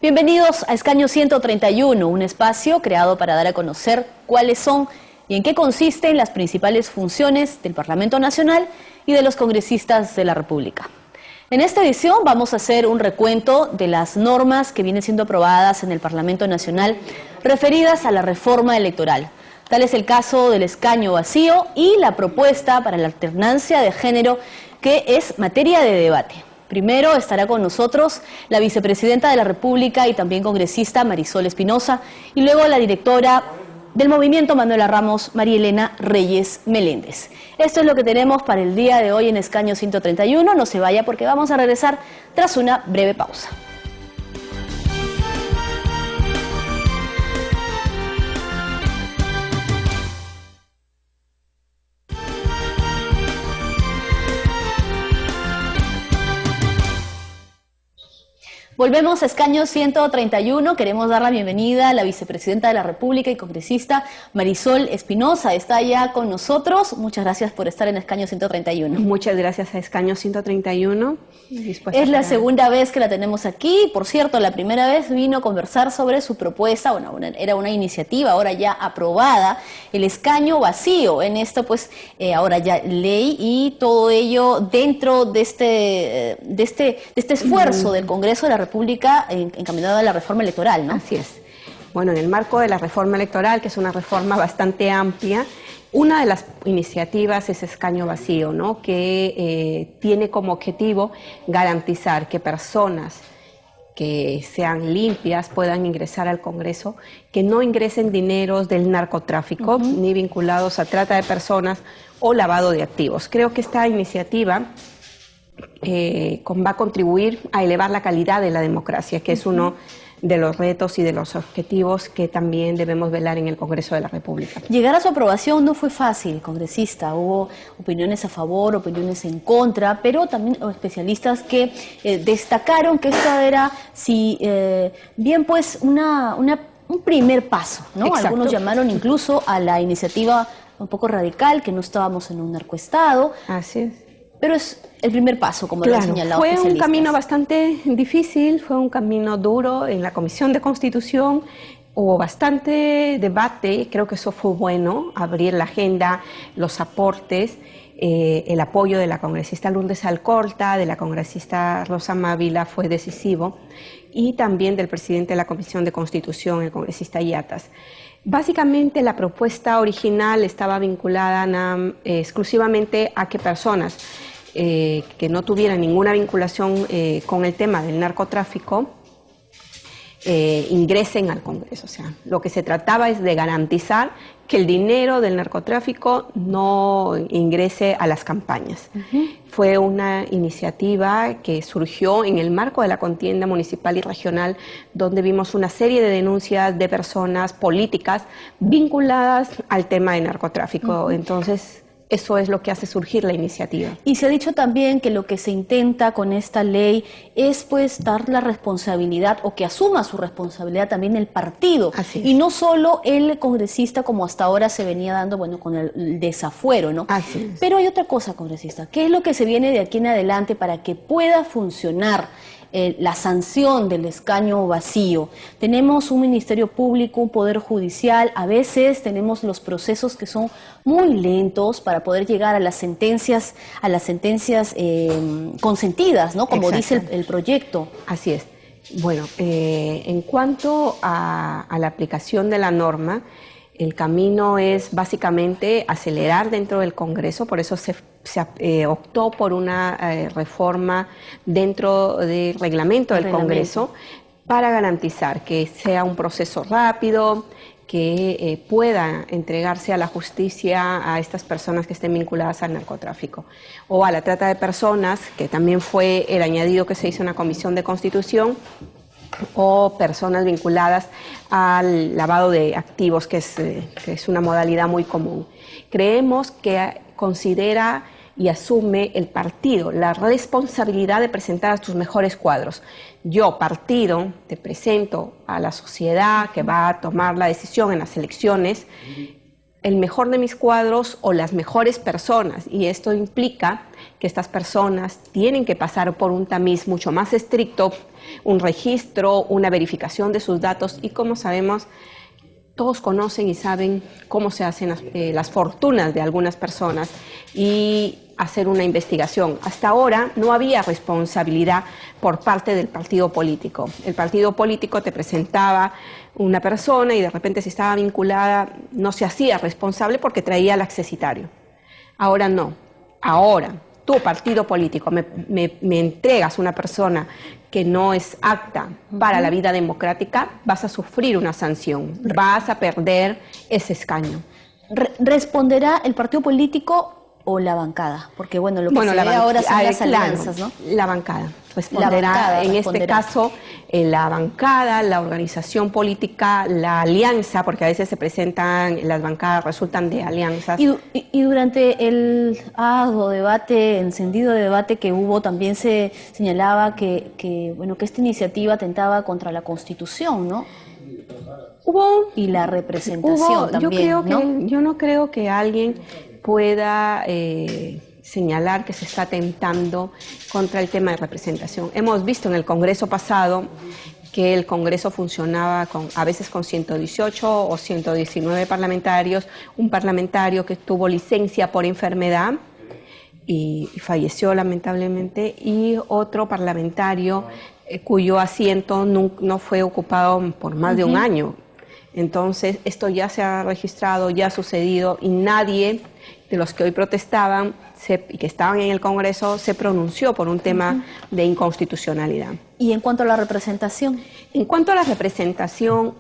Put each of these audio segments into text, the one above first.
Bienvenidos a Escaño 131, un espacio creado para dar a conocer cuáles son y en qué consisten las principales funciones del Parlamento Nacional y de los congresistas de la República. En esta edición vamos a hacer un recuento de las normas que vienen siendo aprobadas en el Parlamento Nacional referidas a la reforma electoral. Tal es el caso del escaño vacío y la propuesta para la alternancia de género, que es materia de debate. Primero estará con nosotros la vicepresidenta de la República y también congresista Marisol Espinosa, y luego la directora del Movimiento Manuela Ramos, María Elena Reyes Meléndez. Esto es lo que tenemos para el día de hoy en Escaño 131. No se vaya porque vamos a regresar tras una breve pausa. Volvemos a Escaño 131. Queremos dar la bienvenida a la vicepresidenta de la República y congresista Marisol Espinosa. Está ya con nosotros. Muchas gracias por estar en Escaño 131. Muchas gracias a Escaño 131. Es la segunda vez que la tenemos aquí. Por cierto, la primera vez vino a conversar sobre su propuesta. Bueno, era una iniciativa ahora ya aprobada, el escaño vacío. En esto, pues, ahora ya ley, y todo ello dentro de este esfuerzo del Congreso de la República encaminado a la reforma electoral, ¿no? Así es. Bueno, en el marco de la reforma electoral, que es una reforma bastante amplia, una de las iniciativas es escaño vacío, ¿no? Que tiene como objetivo garantizar que personas que sean limpias puedan ingresar al Congreso, que no ingresen dineros del narcotráfico, ni vinculados a trata de personas o lavado de activos. Creo que esta iniciativa va a contribuir a elevar la calidad de la democracia, que es uno de los retos y de los objetivos que también debemos velar en el Congreso de la República. Llegar a su aprobación no fue fácil, congresista. Hubo opiniones a favor, opiniones en contra, pero también especialistas que destacaron que esta era, bien pues, un primer paso, ¿no? Exacto. Algunos llamaron incluso a la iniciativa un poco radical, que no estábamos en un narcoestado. Así es. Pero es el primer paso, como lo han señalado fue especialistas. un camino bastante difícil, fue un camino duro. En la Comisión de Constitución hubo bastante debate, creo que eso fue bueno, abrir la agenda, los aportes, el apoyo de la congresista Lourdes Alcorta, de la congresista Rosa Mávila fue decisivo, y también del presidente de la Comisión de Constitución, el congresista Yatas. Básicamente la propuesta original estaba vinculada exclusivamente a que personas que no tuvieran ninguna vinculación con el tema del narcotráfico ingresen al Congreso. O sea, lo que se trataba es de garantizar que el dinero del narcotráfico no ingrese a las campañas. Fue una iniciativa que surgió en el marco de la contienda municipal y regional, donde vimos una serie de denuncias de personas políticas vinculadas al tema de narcotráfico. Entonces, eso es lo que hace surgir la iniciativa. Y se ha dicho también que lo que se intenta con esta ley es, pues, dar la responsabilidad, o que asuma su responsabilidad también el partido. Así es. Y no solo el congresista, como hasta ahora se venía dando, bueno, con el desafuero, ¿no? Así es. Pero hay otra cosa, congresista. ¿Qué es lo que se viene de aquí en adelante para que pueda funcionar la sanción del escaño vacío? Tenemos un Ministerio Público, un Poder Judicial, a veces tenemos los procesos que son muy lentos para poder llegar a las sentencias consentidas, ¿no? Como dice el proyecto. Así es. Bueno, en cuanto a la aplicación de la norma, el camino es básicamente acelerar dentro del Congreso, por eso se optó por una reforma dentro del reglamento del Congreso, para garantizar que sea un proceso rápido, que pueda entregarse a la justicia a estas personas que estén vinculadas al narcotráfico o a la trata de personas, que también fue el añadido que se hizo en la Comisión de Constitución, o personas vinculadas al lavado de activos, que es una modalidad muy común. Creemos que considera y asume el partido la responsabilidad de presentar a tus mejores cuadros. Yo, partido, te presento a la sociedad que va a tomar la decisión en las elecciones el mejor de mis cuadros o las mejores personas, y esto implica que estas personas tienen que pasar por un tamiz mucho más estricto, un registro, una verificación de sus datos, y como sabemos, todos conocen y saben cómo se hacen las fortunas de algunas personas y hacer una investigación. Hasta ahora no había responsabilidad por parte del partido político. El partido político te presentaba una persona y de repente si estaba vinculada no se hacía responsable porque traía el accesitario. Ahora no. Ahora tu partido político me entregas una persona que no es apta para la vida democrática, vas a sufrir una sanción, vas a perder ese escaño. ¿Responderá el partido político o la bancada? Porque bueno, lo que se ve ahora son las alianzas, ¿no? La bancada responderá, en este caso, la bancada, la organización política, la alianza, porque a veces se presentan, las bancadas resultan de alianzas. Y durante el arduo debate, encendido debate que hubo, también se señalaba que esta iniciativa atentaba contra la Constitución, ¿no? Y la representación también, yo no creo que alguien pueda señalar que se está atentando contra el tema de representación. Hemos visto en el Congreso pasado que el Congreso funcionaba a veces con 118 o 119 parlamentarios, un parlamentario que tuvo licencia por enfermedad y falleció lamentablemente, y otro parlamentario cuyo asiento no fue ocupado por más de un año. Entonces, esto ya se ha registrado, ya ha sucedido, y nadie de los que hoy protestaban y que estaban en el Congreso se pronunció por un tema de inconstitucionalidad. ¿Y en cuanto a la representación? En cuanto a la representación,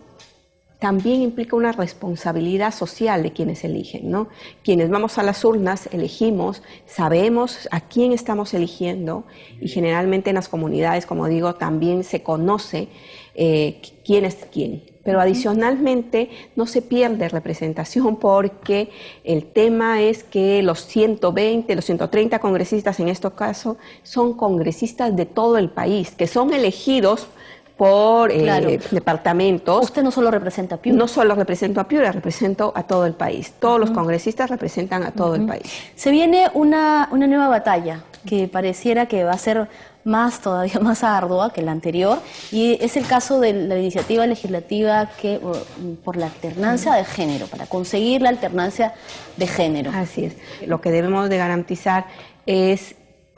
también implica una responsabilidad social de quienes eligen, ¿no? Quienes vamos a las urnas elegimos, sabemos a quién estamos eligiendo, y generalmente en las comunidades, como digo, también se conoce quién es quién. Pero adicionalmente no se pierde representación porque el tema es que los 120, los 130 congresistas en este caso son congresistas de todo el país, que son elegidos por departamentos. Usted no solo representa a Piura. No solo represento a Piura, represento a todo el país. Todos los congresistas representan a todo el país. Se viene una nueva batalla que pareciera que va a ser todavía más ardua que la anterior, y es el caso de la iniciativa legislativa por la alternancia de género, para conseguir la alternancia de género. Así es. Lo que debemos de garantizar es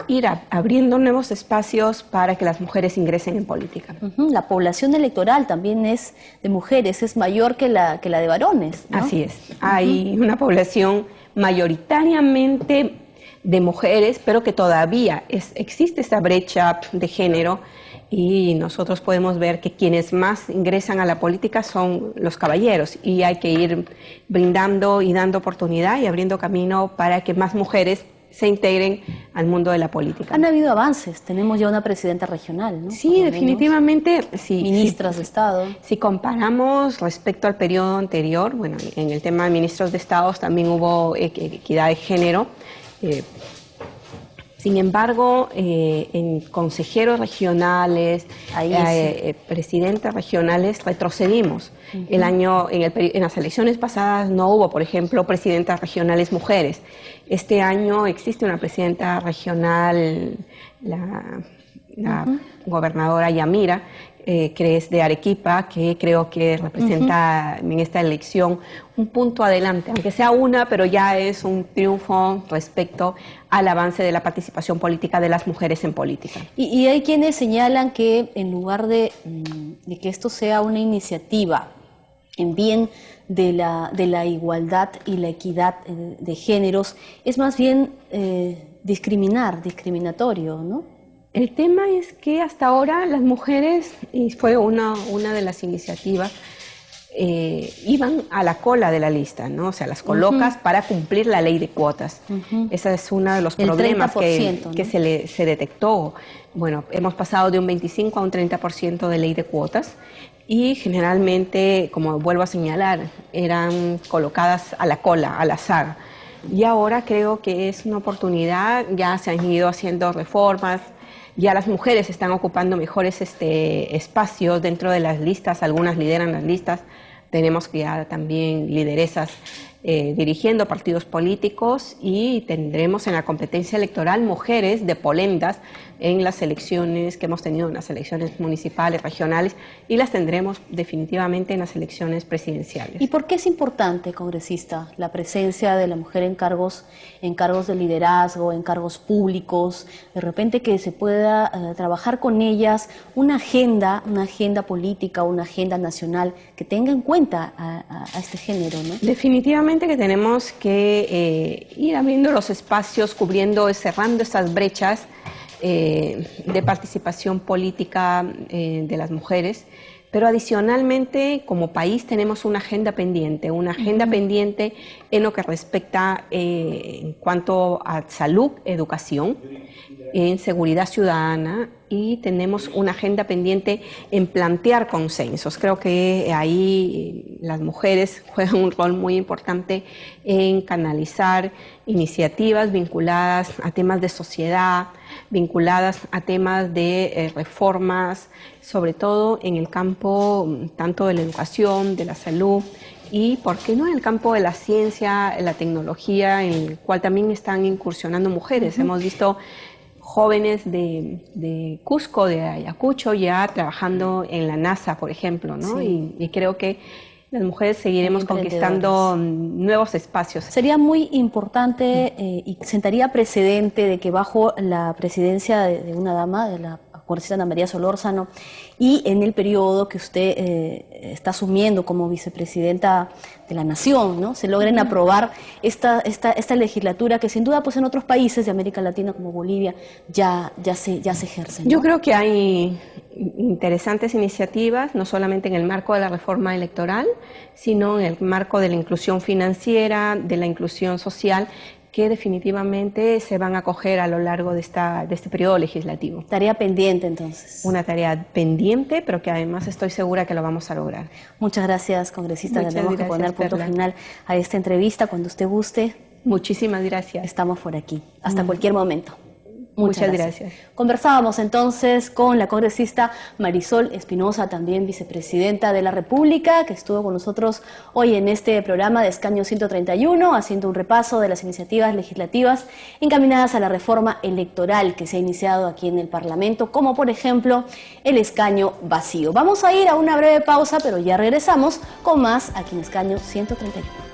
ir abriendo nuevos espacios para que las mujeres ingresen en política. La población electoral también es de mujeres, es mayor que la de varones, ¿no? Así es. Hay una población mayoritariamente de mujeres, pero que todavía existe esa brecha de género, y nosotros podemos ver que quienes más ingresan a la política son los caballeros, y hay que ir brindando y dando oportunidad y abriendo camino para que más mujeres se integren al mundo de la política. Han habido avances, tenemos ya una presidenta regional, ¿no? Sí, definitivamente, sí. Ministras de Estado. Si comparamos respecto al periodo anterior, bueno, en el tema de ministros de Estado también hubo equidad de género. Sin embargo, en consejeros regionales, presidentes regionales, retrocedimos. En las elecciones pasadas no hubo, por ejemplo, presidentas regionales mujeres. Este año existe una presidenta regional, la gobernadora Yamira, que es de Arequipa, que creo que representa en esta elección un punto adelante, aunque sea pero ya es un triunfo respecto al avance de la participación política de las mujeres en política. Y hay quienes señalan que en lugar de que esto sea una iniciativa en bien de la igualdad y la equidad de géneros, es más bien discriminatorio, ¿no? El tema es que hasta ahora las mujeres, y fue una de las iniciativas, iban a la cola de la lista, ¿no? O sea, las colocas para cumplir la ley de cuotas. Ese es uno de los problemas que se detectó. Bueno, hemos pasado de un 25 a un 30% de ley de cuotas, y generalmente, como vuelvo a señalar, eran colocadas a la cola, al azar. Y ahora creo que es una oportunidad, ya se han ido haciendo reformas, ya las mujeres están ocupando mejores espacios dentro de las listas, algunas lideran las listas, tenemos que ya también lideresas dirigiendo partidos políticos, y tendremos en la competencia electoral mujeres de polendas en las elecciones que hemos tenido, en las elecciones municipales, regionales, y las tendremos definitivamente en las elecciones presidenciales. ¿Y por qué es importante, congresista, la presencia de la mujer en cargos de liderazgo, en cargos públicos, de repente que se pueda trabajar con ellas una agenda política, una agenda nacional que tenga en cuenta a este género, ¿no? Definitivamente que tenemos que ir abriendo los espacios, cubriendo, cerrando estas brechas de participación política de las mujeres, pero adicionalmente como país tenemos una agenda pendiente en lo que respecta en cuanto a salud, educación, en seguridad ciudadana, y tenemos una agenda pendiente en plantear consensos. Creo que ahí las mujeres juegan un rol muy importante en canalizar iniciativas vinculadas a temas de sociedad, vinculadas a temas de reformas, sobre todo en el campo tanto de la educación, de la salud, y por qué no en el campo de la ciencia, la tecnología, en el cual también están incursionando mujeres. Hemos visto jóvenes de Cusco, de Ayacucho, ya trabajando en la NASA, por ejemplo, ¿no? Sí. Y creo que las mujeres seguiremos conquistando nuevos espacios. Sería muy importante y sentaría precedente de que bajo la presidencia de una dama, de la congresista Ana María Solórzano, y en el periodo que usted está asumiendo como vicepresidenta de la Nación, ¿no?, se logren aprobar esta legislatura que sin duda pues en otros países de América Latina como Bolivia ya se ejerce, ¿no? Yo creo que hay interesantes iniciativas, no solamente en el marco de la reforma electoral, sino en el marco de la inclusión financiera, de la inclusión social, que definitivamente se van a acoger a lo largo de este periodo legislativo. Tarea pendiente, entonces. Una tarea pendiente, pero que además estoy segura que lo vamos a lograr. Muchas gracias, congresista. Tenemos que poner punto final a esta entrevista. Cuando usted guste. Muchísimas gracias. Estamos por aquí. Hasta cualquier momento. Muchas gracias. Conversábamos entonces con la congresista Marisol Espinosa, también vicepresidenta de la República, que estuvo con nosotros hoy en este programa de Escaño 131, haciendo un repaso de las iniciativas legislativas encaminadas a la reforma electoral que se ha iniciado aquí en el Parlamento, como por ejemplo el escaño vacío. Vamos a ir a una breve pausa, pero ya regresamos con más aquí en Escaño 131.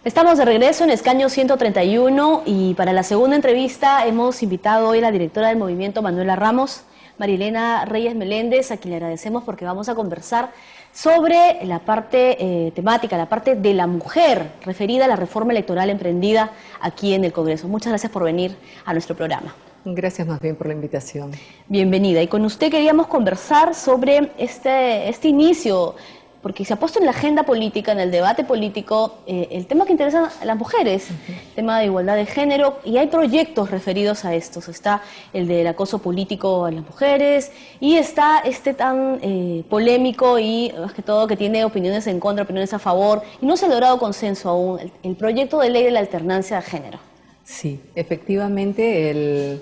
Estamos de regreso en Escaño 131 y para la segunda entrevista hemos invitado hoy a la directora del movimiento Manuela Ramos, Marilena Reyes Meléndez, a quien le agradecemos porque vamos a conversar sobre la parte temática, la parte de la mujer referida a la reforma electoral emprendida aquí en el Congreso. Muchas gracias por venir a nuestro programa. Gracias más bien por la invitación. Bienvenida. Y con usted queríamos conversar sobre este inicio, porque se ha puesto en la agenda política, en el debate político, el tema que interesa a las mujeres, el tema de igualdad de género, y hay proyectos referidos a estos. Está el del acoso político a las mujeres, y está este tan polémico y, más que todo, que tiene opiniones en contra, opiniones a favor, y no se ha logrado consenso aún, el proyecto de ley de la alternancia de género. Sí, efectivamente,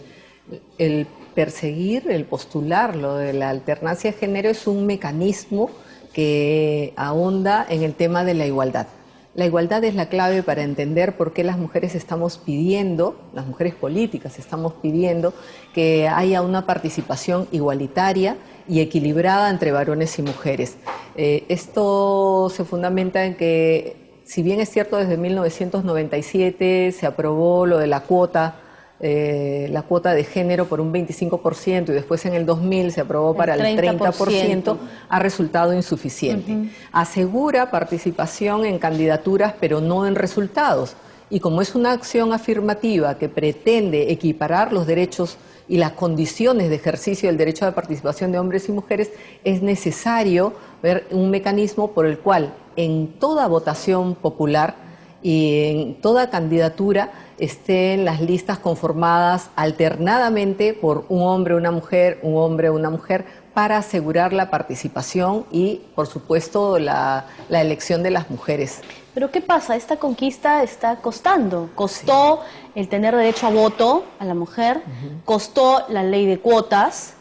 el perseguir, el postular lo de la alternancia de género es un mecanismo que ahonda en el tema de la igualdad. La igualdad es la clave para entender por qué las mujeres estamos pidiendo, las mujeres políticas estamos pidiendo que haya una participación igualitaria y equilibrada entre varones y mujeres. Esto se fundamenta en que, si bien es cierto, desde 1997 se aprobó lo de la cuota de género por un 25% y después en el 2000 se aprobó para el 30%, ha resultado insuficiente. Asegura participación en candidaturas, pero no en resultados. Y como es una acción afirmativa que pretende equiparar los derechos y las condiciones de ejercicio del derecho de participación de hombres y mujeres, es necesario ver un mecanismo por el cual en toda votación popular y en toda candidatura estén las listas conformadas alternadamente por un hombre, una mujer, un hombre, una mujer, para asegurar la participación y, por supuesto, la elección de las mujeres. Pero ¿qué pasa? Esta conquista está costando. Costó el tener derecho a voto a la mujer, costó la ley de cuotas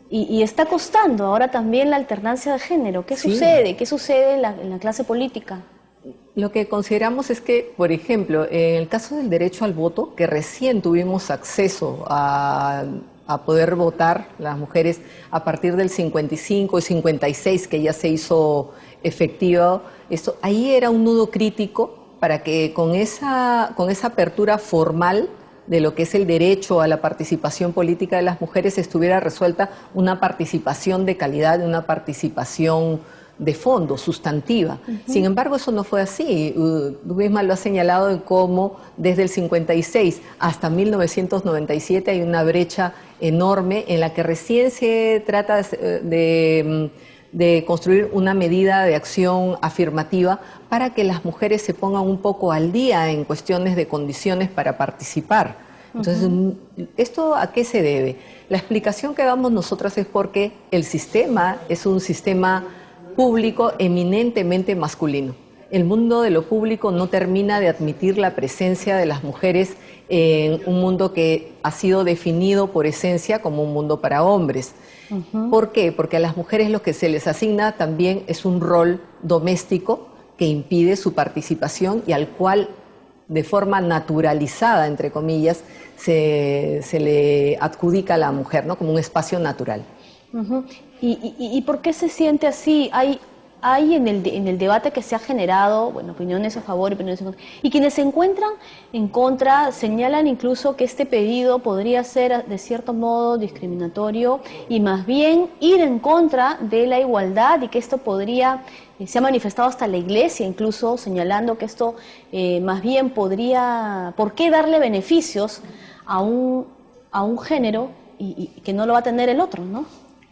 y está costando ahora también la alternancia de género. ¿Qué sucede? ¿Qué sucede en la clase política? Lo que consideramos es que, por ejemplo, en el caso del derecho al voto, que recién tuvimos acceso a poder votar las mujeres a partir del 55 y 56, que ya se hizo efectivo, ahí era un nudo crítico para que con esa apertura formal de lo que es el derecho a la participación política de las mujeres estuviera resuelta una participación de calidad, una participación de fondo, sustantiva. Sin embargo, eso no fue así. Tú misma lo has señalado en cómo desde el 56 hasta 1997 hay una brecha enorme en la que recién se trata de construir una medida de acción afirmativa para que las mujeres se pongan un poco al día en cuestiones de condiciones para participar. Entonces, ¿esto a qué se debe? La explicación que damos nosotras es porque el sistema es un sistema público eminentemente masculino. El mundo de lo público no termina de admitir la presencia de las mujeres en un mundo que ha sido definido por esencia como un mundo para hombres. ¿Por qué? Porque a las mujeres lo que se les asigna también es un rol doméstico que impide su participación y al cual de forma naturalizada, entre comillas, se le adjudica a la mujer, ¿no? Como un espacio natural. ¿Y por qué se siente así? Hay en el debate que se ha generado, bueno, opiniones a favor, opiniones en contra, y quienes se encuentran en contra señalan incluso que este pedido podría ser de cierto modo discriminatorio y más bien ir en contra de la igualdad y que esto podría, se ha manifestado hasta la Iglesia incluso señalando que esto más bien podría, ¿por qué darle beneficios a un género y que no lo va a tener el otro, ¿no?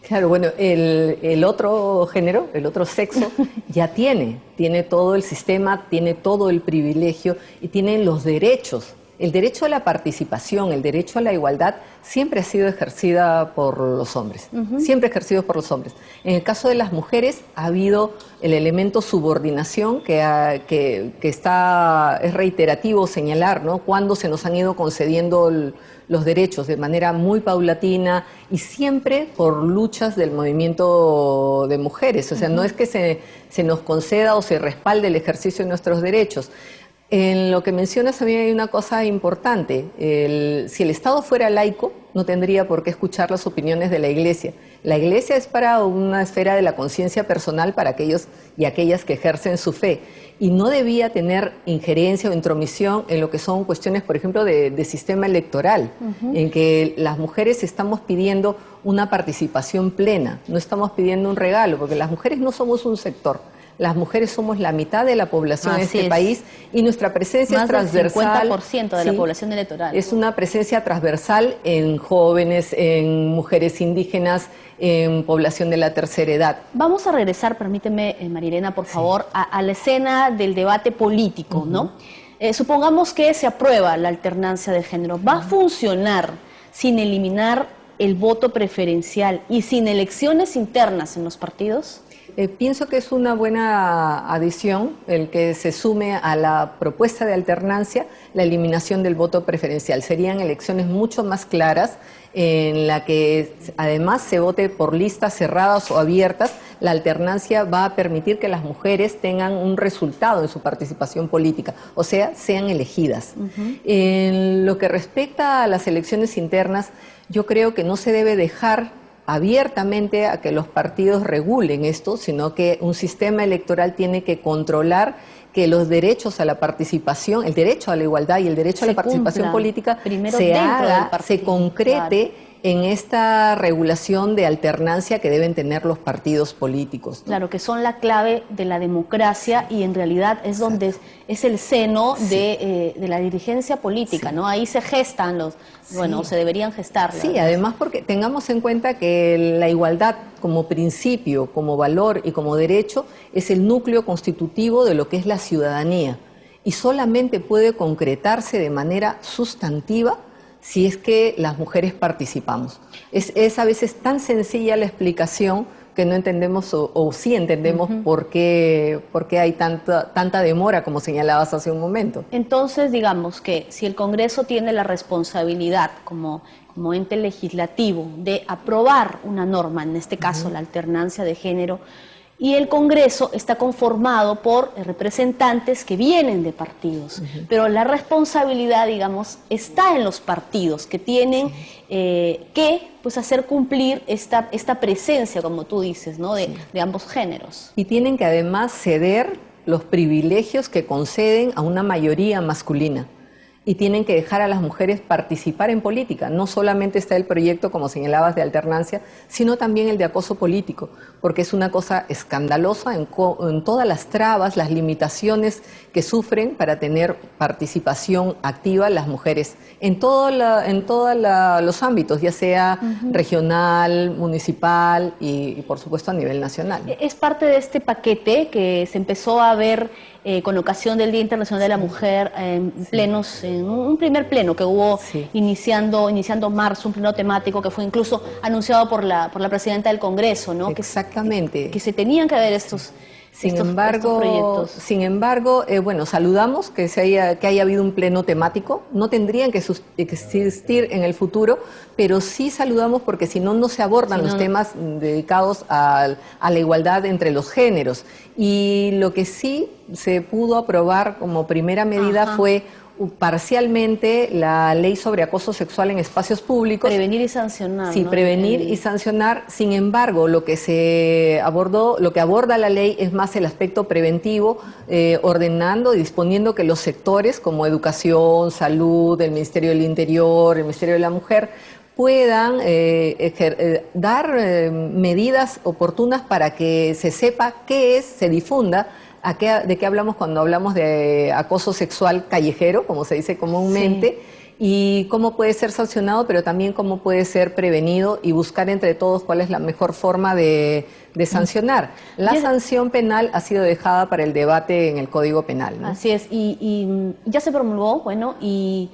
Claro, bueno, el otro género, el otro sexo, ya tiene todo el sistema, tiene todo el privilegio y tienen los derechos. El derecho a la participación, el derecho a la igualdad, siempre ha sido ejercida por los hombres, siempre ejercido por los hombres. En el caso de las mujeres ha habido el elemento subordinación que es reiterativo señalar, ¿no? Cuando se nos han ido concediendo los derechos de manera muy paulatina y siempre por luchas del movimiento de mujeres. O sea, no es que se nos conceda o se respalde el ejercicio de nuestros derechos. En lo que mencionas también hay una cosa importante. Si el Estado fuera laico, no tendría por qué escuchar las opiniones de la Iglesia. La Iglesia es para una esfera de la conciencia personal para aquellos y aquellas que ejercen su fe. Y no debía tener injerencia o intromisión en lo que son cuestiones, por ejemplo, de sistema electoral, en que las mujeres estamos pidiendo una participación plena, no estamos pidiendo un regalo, porque las mujeres no somos un sector. Las mujeres somos la mitad de la población de este país y nuestra presencia es transversal. Más del 50% de la población electoral. Es una presencia transversal en jóvenes, en mujeres indígenas, en población de la tercera edad. Vamos a regresar, permíteme, Marilena, por favor, a la escena del debate político, ¿no? Supongamos que se aprueba la alternancia de género. ¿Va a funcionar sin eliminar el voto preferencial y sin elecciones internas en los partidos? Pienso que es una buena adición el que se sume a la propuesta de alternancia la eliminación del voto preferencial. Serían elecciones mucho más claras en la que además se vote por listas cerradas o abiertas. La alternancia va a permitir que las mujeres tengan un resultado en su participación política, o sea, sean elegidas. En lo que respecta a las elecciones internas, yo creo que no se debe dejar abiertamente a que los partidos regulen esto, sino que un sistema electoral tiene que controlar que los derechos a la participación, el derecho a la igualdad y el derecho a la participación política se concrete en esta regulación de alternancia que deben tener los partidos políticos, ¿no? Claro, que son la clave de la democracia y en realidad es donde es el seno de la dirigencia política, ¿no? Ahí se gestan bueno, se deberían gestar. Sí, además porque tengamos en cuenta que la igualdad como principio, como valor y como derecho es el núcleo constitutivo de lo que es la ciudadanía y solamente puede concretarse de manera sustantiva si es que las mujeres participamos. Es a veces tan sencilla la explicación, que no entendemos o sí entendemos por qué hay tanta demora, como señalabas hace un momento. Entonces, digamos que si el Congreso tiene la responsabilidad como ente legislativo de aprobar una norma, en este caso la alternancia de género, y el Congreso está conformado por representantes que vienen de partidos, pero la responsabilidad, digamos, está en los partidos que tienen que pues, hacer cumplir esta presencia, como tú dices, ¿no? de ambos géneros. Y tienen que además ceder los privilegios que conceden a una mayoría masculina. Y tienen que dejar a las mujeres participar en política. No solamente está el proyecto, como señalabas, de alternancia, sino también el de acoso político, porque es una cosa escandalosa en todas las trabas, las limitaciones que sufren para tener participación activa las mujeres en todos los ámbitos, ya sea regional, municipal y por supuesto a nivel nacional. Es parte de este paquete que se empezó a ver con ocasión del Día Internacional de la Mujer en plenos, en un primer pleno que hubo iniciando marzo, un pleno temático que fue incluso anunciado por la presidenta del Congreso, ¿no? Exactamente. Que se tenían que ver estos proyectos. Sin embargo, bueno, saludamos que haya habido un pleno temático. No tendrían que existir en el futuro, pero sí saludamos porque si no, no se abordan los temas dedicados a la igualdad entre los géneros. Y lo que sí se pudo aprobar como primera medida fue parcialmente la ley sobre acoso sexual en espacios públicos. Prevenir y sancionar. Sí, ¿no? Prevenir y sancionar. Sin embargo, lo que aborda la ley es más el aspecto preventivo, ordenando y disponiendo que los sectores como educación, salud, el Ministerio del Interior, el Ministerio de la Mujer, puedan dar medidas oportunas para que se sepa qué es, se difunda. ¿De qué hablamos cuando hablamos de acoso sexual callejero, como se dice comúnmente? Y cómo puede ser sancionado, pero también cómo puede ser prevenido y buscar entre todos cuál es la mejor forma de sancionar. La sanción penal ha sido dejada para el debate en el Código Penal, ¿no? Así es, y ya se promulgó, bueno, y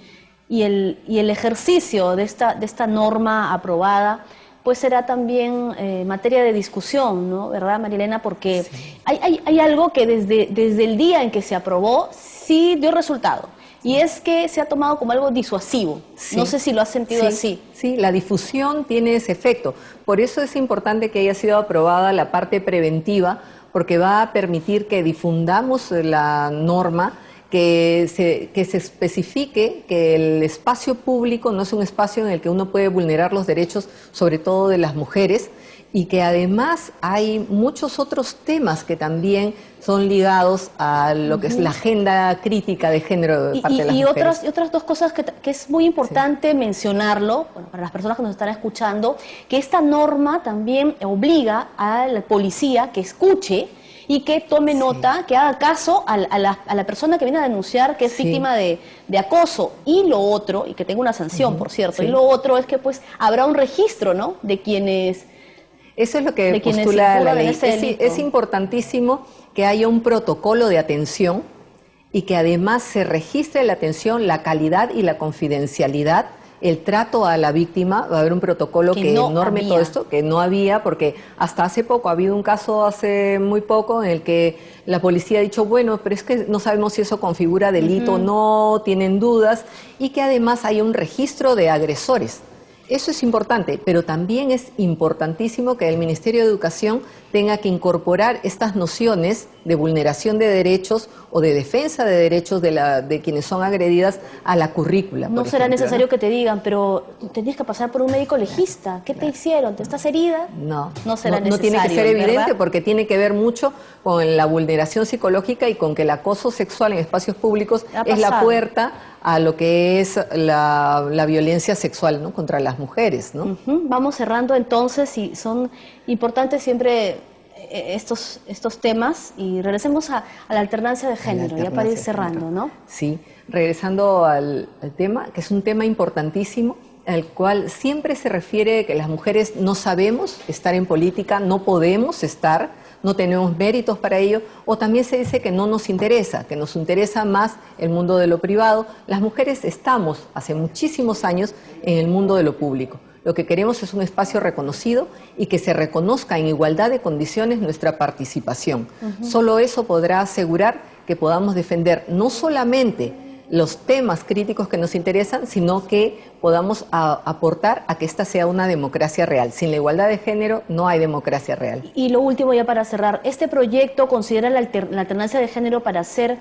el ejercicio de esta norma aprobada pues será también materia de discusión, ¿no? ¿Verdad, Marilena? Porque hay algo que desde el día en que se aprobó sí dio resultado, y es que se ha tomado como algo disuasivo. No sé si lo has sentido así. Sí, la difusión tiene ese efecto. Por eso es importante que haya sido aprobada la parte preventiva, porque va a permitir que difundamos la norma, que se especifique que el espacio público no es un espacio en el que uno puede vulnerar los derechos, sobre todo de las mujeres, y que además hay muchos otros temas que también son ligados a lo que es la agenda crítica de género de parte de las mujeres. Y otras dos cosas que es muy importante mencionarlo, bueno, para las personas que nos están escuchando, que esta norma también obliga a la policía que escuche y que tome nota, que haga caso a la persona que viene a denunciar que es víctima de acoso. Y lo otro, y que tenga una sanción, por cierto, y lo otro es que pues habrá un registro, ¿no?, de quienes... Eso es lo que postula la ley. Es importantísimo que haya un protocolo de atención y que además se registre la atención, la calidad y la confidencialidad, el trato a la víctima. Va a haber un protocolo que norme todo esto, que no había, porque hasta hace poco, ha habido un caso hace muy poco en el que la policía ha dicho, bueno, pero es que no sabemos si eso configura delito o no, tienen dudas, y que además haya un registro de agresores. Eso es importante, pero también es importantísimo que el Ministerio de Educación tenga que incorporar estas nociones de vulneración de derechos o de defensa de derechos de quienes son agredidas a la currícula. No será necesario que te digan, pero tenías que pasar por un médico legista. ¿Qué te hicieron? ¿Te estás herida? No, no será necesario. No tiene que ser evidente, ¿verdad? Porque tiene que ver mucho con la vulneración psicológica y con que el acoso sexual en espacios públicos es la puerta a lo que es la violencia sexual, ¿no?, contra las mujeres, ¿no? Vamos cerrando entonces, y son importantes siempre estos temas, y regresemos a la alternancia de género, ya para ir cerrando, ¿no? Sí, regresando al tema, que es un tema importantísimo, al cual siempre se refiere que las mujeres no sabemos estar en política, no podemos estar, no tenemos méritos para ello, o también se dice que no nos interesa, que nos interesa más el mundo de lo privado. Las mujeres estamos hace muchísimos años en el mundo de lo público. Lo que queremos es un espacio reconocido y que se reconozca en igualdad de condiciones nuestra participación. Solo eso podrá asegurar que podamos defender no solamente los temas críticos que nos interesan, sino que podamos aportar a que esta sea una democracia real. Sin la igualdad de género no hay democracia real. Y lo último ya para cerrar, ¿este proyecto considera la alternancia de género para hacerle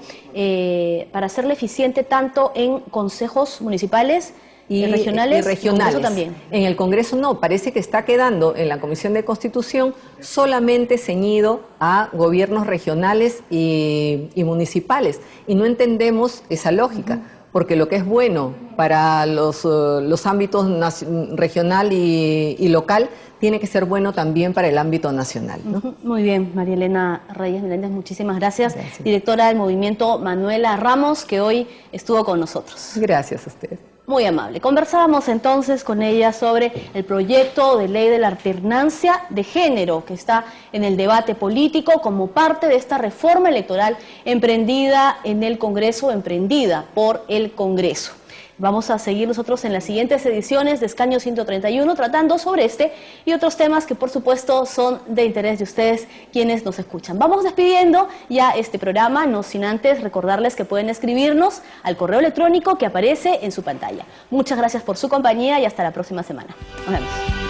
eficiente tanto en consejos municipales y regionales? Y regionales. Congreso también. En el Congreso no, parece que está quedando en la Comisión de Constitución solamente ceñido a gobiernos regionales y municipales. Y no entendemos esa lógica, porque lo que es bueno para los ámbitos regional y local tiene que ser bueno también para el ámbito nacional, ¿no? Muy bien, María Elena Reyes Meléndez, muchísimas gracias. Directora del movimiento Manuela Ramos, que hoy estuvo con nosotros. Gracias a usted. Muy amable. Conversábamos entonces con ella sobre el proyecto de ley de la alternancia de género que está en el debate político como parte de esta reforma electoral emprendida en el Congreso, emprendida por el Congreso. Vamos a seguir nosotros en las siguientes ediciones de Escaño 131 tratando sobre este y otros temas que por supuesto son de interés de ustedes quienes nos escuchan. Vamos despidiendo ya este programa, no sin antes recordarles que pueden escribirnos al correo electrónico que aparece en su pantalla. Muchas gracias por su compañía y hasta la próxima semana. Nos vemos.